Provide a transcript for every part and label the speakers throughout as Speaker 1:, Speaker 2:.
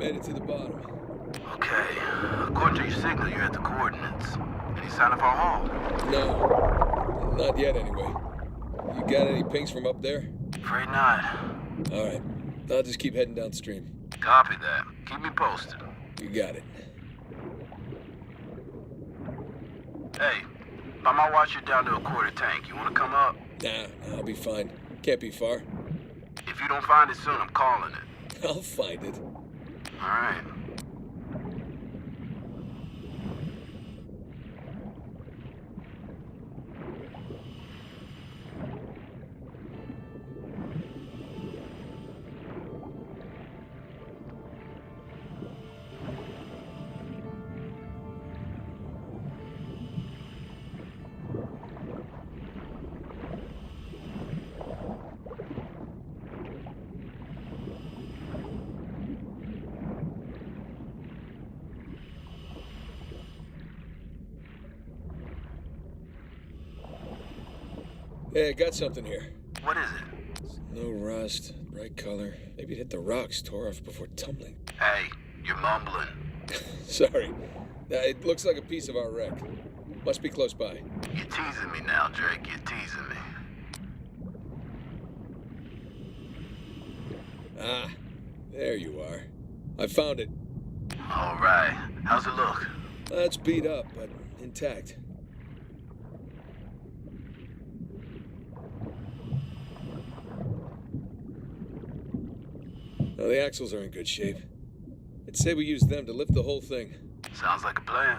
Speaker 1: made it to the bottom.
Speaker 2: Okay. According to your signal, you're at the coordinates. Any sign of our haul?
Speaker 1: No. Not yet, anyway. You got any pings from up there?
Speaker 2: Afraid not.
Speaker 1: Alright. I'll just keep heading downstream.
Speaker 2: Copy that. Keep me posted.
Speaker 1: You got it.
Speaker 2: Hey, by my watch, you're down to a quarter tank. You want to come up?
Speaker 1: Nah, I'll be fine. Can't be far.
Speaker 2: If you don't find it soon, I'm calling it.
Speaker 1: I'll find it.
Speaker 2: All right.
Speaker 1: Hey, I got something here.
Speaker 2: What is it?
Speaker 1: No rust, bright color. Maybe it hit the rocks, tore off before tumbling.
Speaker 2: Hey, you're mumbling.
Speaker 1: Sorry. It looks like a piece of our wreck. Must be close by.
Speaker 2: You're teasing me now, Drake. You're teasing me.
Speaker 1: Ah, there you are. I found it.
Speaker 2: All right. How's it look?
Speaker 1: It's beat up, but intact. Well, the axles are in good shape. I'd say we use them to lift the whole thing.
Speaker 2: Sounds like a plan.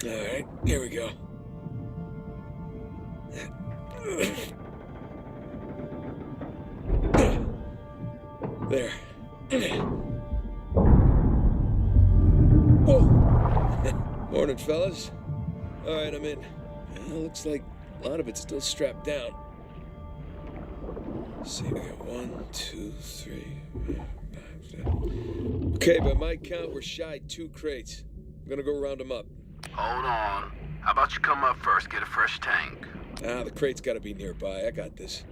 Speaker 1: All right, here we go. There. Whoa! Morning, fellas. All right, I'm in. Looks like a lot of it's still strapped down. Let's see, we got 1, 2, 3, 5, 6. Okay, by my count, we're shy 2 crates. I'm gonna go round them up.
Speaker 2: Hold on. How about you come up first, get a fresh tank?
Speaker 1: The crate's gotta be nearby. I got this.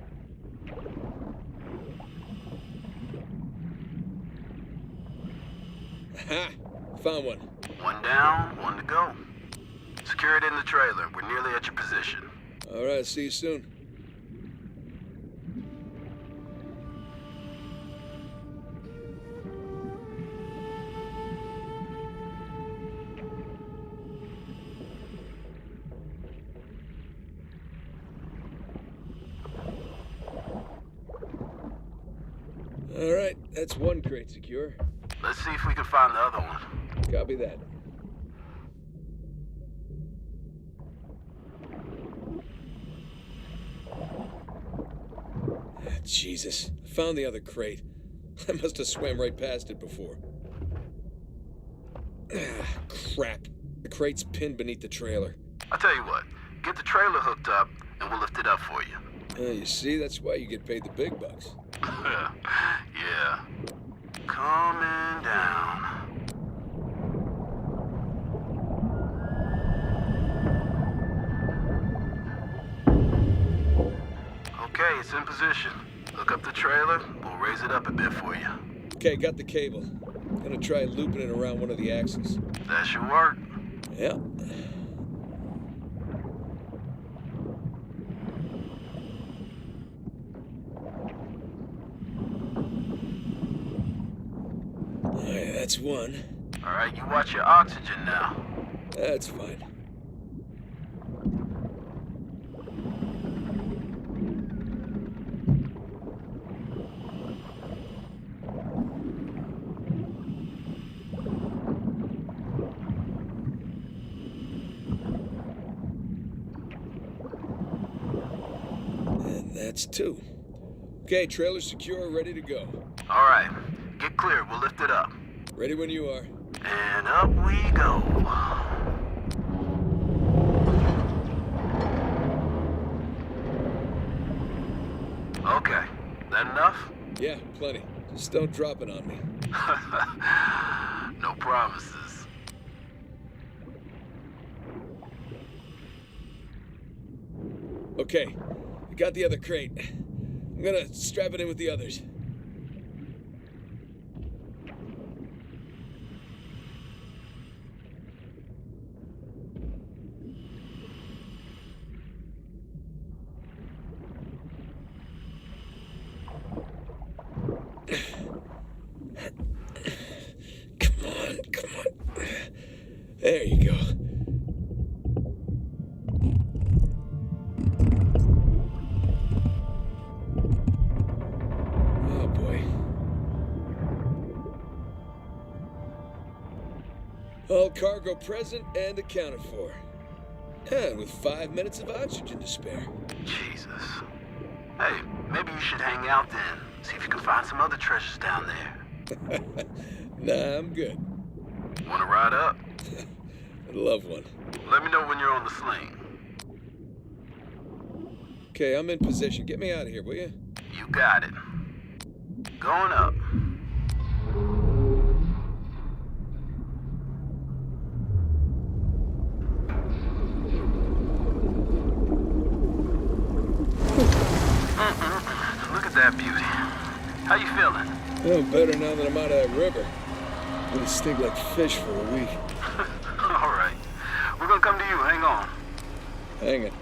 Speaker 1: Aha! Found one.
Speaker 2: One down, one to go. Secure it in the trailer. We're nearly at your position.
Speaker 1: All right, see you soon. All right, that's one crate secure.
Speaker 2: Let's see if we can find the other one.
Speaker 1: Copy that. Jesus, I found the other crate. I must have swam right past it before. Crap. The crate's pinned beneath the trailer.
Speaker 2: I'll tell you what, get the trailer hooked up and we'll lift it up for you.
Speaker 1: You see, that's why you get paid the big bucks.
Speaker 2: Yeah. Coming down. Okay, it's in position. Hook up the trailer, we'll raise it up a bit for you.
Speaker 1: Okay, got the cable. Gonna try looping it around one of the axles.
Speaker 2: That should work.
Speaker 1: Yeah. Alright, that's one.
Speaker 2: Alright, you watch your oxygen now.
Speaker 1: That's fine. And that's two. Okay, trailer secure, ready to go.
Speaker 2: Alright, get clear, we'll lift it up.
Speaker 1: Ready when you are.
Speaker 2: And up we go. Okay, that enough?
Speaker 1: Yeah, plenty. Just don't drop it on me.
Speaker 2: No promises.
Speaker 1: Okay, I got the other crate. I'm gonna strap it in with the others. Come on. There you go. Oh boy. All cargo present and accounted for. And with 5 minutes of oxygen to spare.
Speaker 2: Jesus. Hey, maybe you should hang out then. See if you can find some other treasures down there.
Speaker 1: Nah, I'm good.
Speaker 2: Wanna ride up?
Speaker 1: I'd love one.
Speaker 2: Let me know when you're on the sling.
Speaker 1: Okay, I'm in position. Get me out of here, will you?
Speaker 2: You got it. Going up. Look at that beauty. How you feeling?
Speaker 1: Oh, better now that I'm out of that river. It'll stink like fish for a week.
Speaker 2: All right. We're gonna come to you. Hang on.
Speaker 1: Hang it.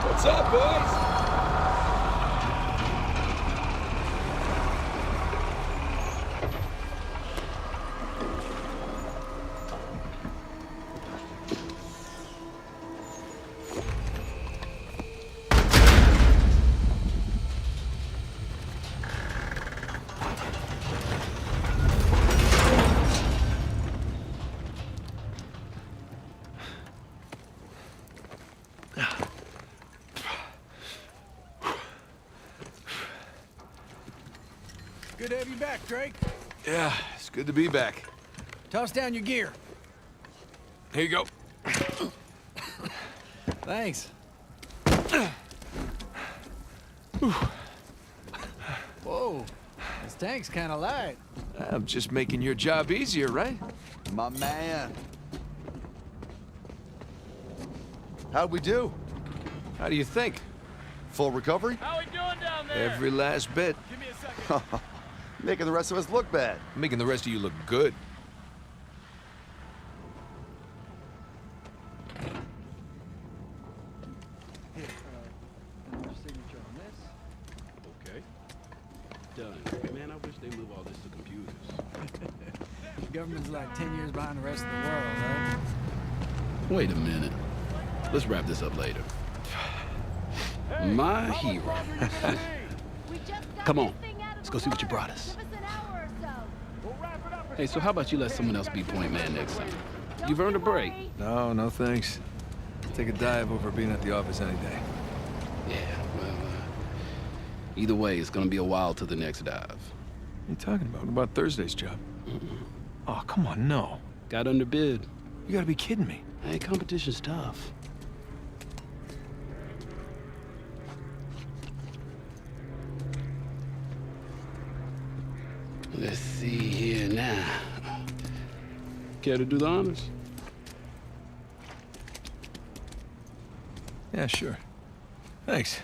Speaker 1: What's up, boys?
Speaker 3: Good to have you back, Drake.
Speaker 4: Yeah, it's good to be back.
Speaker 3: Toss down your gear.
Speaker 4: Here you go.
Speaker 3: Thanks. Whoa, this tank's kind of light.
Speaker 4: I'm just making your job easier, right?
Speaker 5: My man. How'd we do?
Speaker 4: How do you think?
Speaker 5: Full recovery?
Speaker 3: How we doing down there?
Speaker 4: Every last bit.
Speaker 3: Give me a second.
Speaker 5: Making the rest of us look bad.
Speaker 4: Making the rest of you look good.
Speaker 3: Signature on this.
Speaker 6: Okay. Done. Man, I wish they move all this to computers.
Speaker 3: The government's like 10 years behind the rest of the world, right?
Speaker 6: Wait a minute. Let's wrap this up later. My hero. Come on. Let's go see what you brought us. Hey, so how about you let someone else be point man next time? You've earned a break.
Speaker 4: No thanks. Take a dive over being at the office any day.
Speaker 6: Yeah, well, either way, it's gonna be a while to the next dive.
Speaker 4: What are you talking about? What about Thursday's job? Oh, come on, no.
Speaker 6: Got underbid.
Speaker 4: You gotta be kidding me.
Speaker 6: Hey, competition's tough. Let's see here now. Care to do the honors?
Speaker 4: Yeah, sure. Thanks.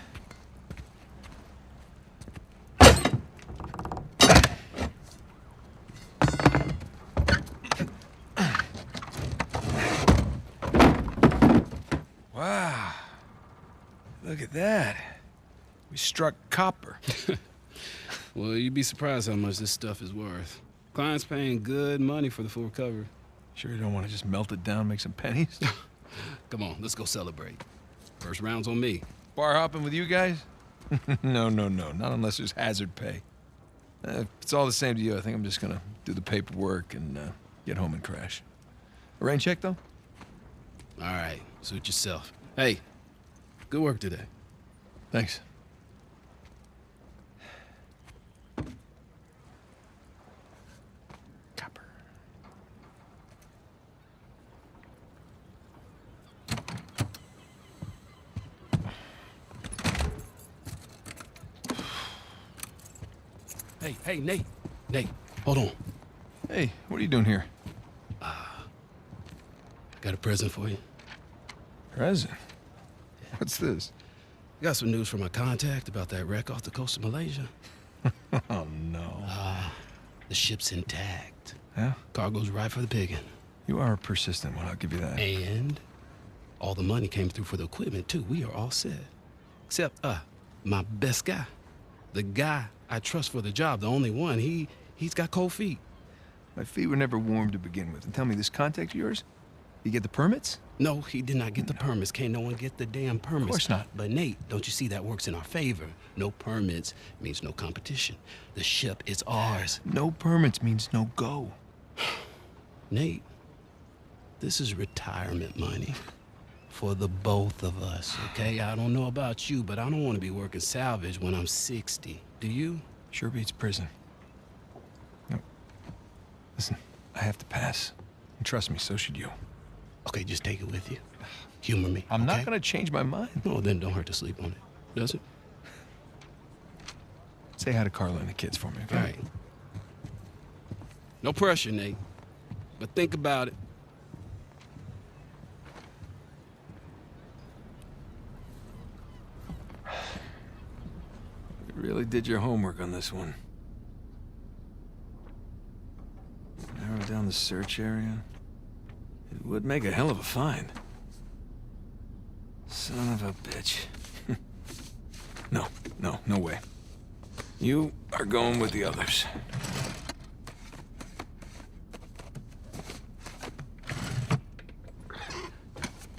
Speaker 4: Wow. Look at that. We struck copper.
Speaker 6: Well, you'd be surprised how much this stuff is worth. Clients paying good money for the full recovery.
Speaker 4: Sure you don't want to just melt it down and make some pennies?
Speaker 6: Come on, let's go celebrate. First round's on me.
Speaker 4: Bar hopping with you guys? No. Not unless there's hazard pay. If it's all the same to you, I think I'm just gonna do the paperwork and get home and crash. A rain check, though?
Speaker 6: All right, suit yourself. Hey, good work today.
Speaker 4: Thanks. Copper.
Speaker 6: Hey, Nate. Nate, hold on.
Speaker 4: Hey, what are you doing here?
Speaker 6: Got a present for you.
Speaker 4: Present? What's this?
Speaker 6: Got some news from my contact about that wreck off the coast of Malaysia.
Speaker 4: Oh, no.
Speaker 6: The ship's intact.
Speaker 4: Yeah?
Speaker 6: Cargo's right for the picking.
Speaker 4: You are a persistent one, I'll give you that.
Speaker 6: And all the money came through for the equipment, too. We are all set. Except, my best guy. The guy I trust for the job, the only one. He's got cold feet.
Speaker 4: My feet were never warm to begin with. And tell me, this contact of yours? You get the permits?
Speaker 6: No, he did not get the permits. Can't no one get the damn permits.
Speaker 4: Of course not.
Speaker 6: But Nate, don't you see that works in our favor? No permits means no competition. The ship is ours.
Speaker 4: No permits means no go.
Speaker 6: Nate, this is retirement money for the both of us, okay? I don't know about you, but I don't want to be working salvage when I'm 60. Do you?
Speaker 4: Sure beats prison. No. Listen, I have to pass. And trust me, so should you.
Speaker 6: Okay, just take it with you. Humor me.
Speaker 4: I'm not
Speaker 6: okay?
Speaker 4: gonna change my mind.
Speaker 6: No, then don't hurt to sleep on it. Does it?
Speaker 4: Say hi to Carla and the kids for me, okay?
Speaker 6: All right. No pressure, Nate. But think about it.
Speaker 4: You really did your homework on this one. Narrow down the search area. It would make a hell of a find. Son of a bitch. No way. You are going with the others.